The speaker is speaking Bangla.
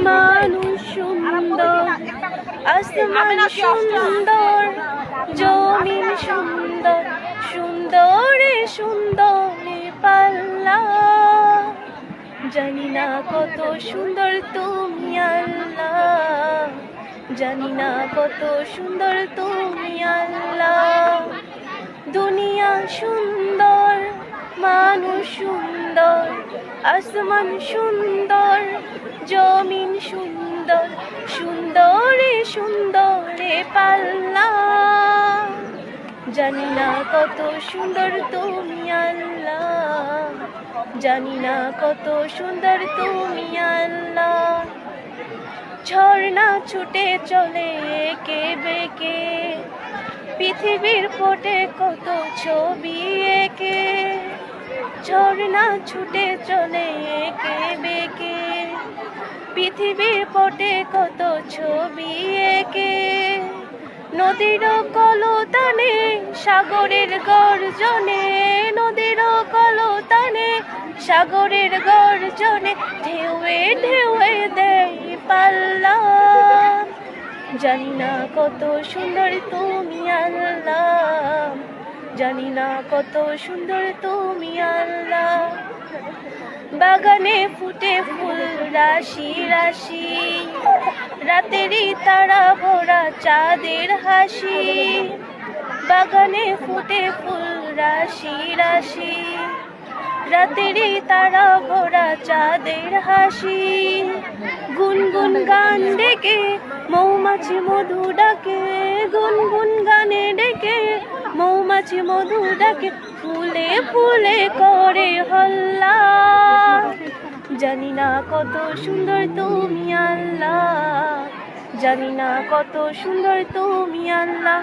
মানুষ সুন্দর, আসমান সুন্দর, জমিন সুন্দর, সুন্দরে সুন্দরে পাল্লা। জানি না কত সুন্দর তুমি আল্লাহ, জানি না কত সুন্দর তুমি আল্লাহ। দুনিয়া সুন্দর, মানুষ সুন্দর, আসমান সুন্দর, জমিন সুন্দর, সুন্দরে সুন্দরে পাল্লা। জানি না কত সুন্দর তুমি আল্লাহ, জানি না কত সুন্দর তুমি আল্লাহ। ঝর্ণা ছুটে চলে এঁকে বেঁকে, পৃথিবীর পটে কত ছবি এঁকে। ঝর্ণা ছুটে চলে এঁকে বেঁকে, পৃথিবীর পটে কত ছবি এঁকে। নদীর কলতানে, সাগরের গর্জনে, নদীর কলতানে, সাগরের গর্জনে, ঢেউয়ে ঢেউয়ে দেয় পাল্লা। জানি না কত সুন্দর তুমি আল্লাহ, জানি না কত সুন্দর তুমি আল্লাহ। বাগানে ফুটে ফুল রাশি রাশি, রাতেরই তারা ভরা চাঁদের হাসি। বাগানে ফুটে ফুল রাশি রাশি, রাতেরই তারা ভরা চাঁদের হাসি। গুনগুন গান ডেকে মৌমাছি মধু ডাকে, গুনগুন গানে ডেকে মৌমাছি মধু ডাকে, ফুলে ফুলে করে হল্লা। জানি না কত সুন্দর তুমি আল্লাহ, জানি না কত সুন্দর তুমি আল্লাহ।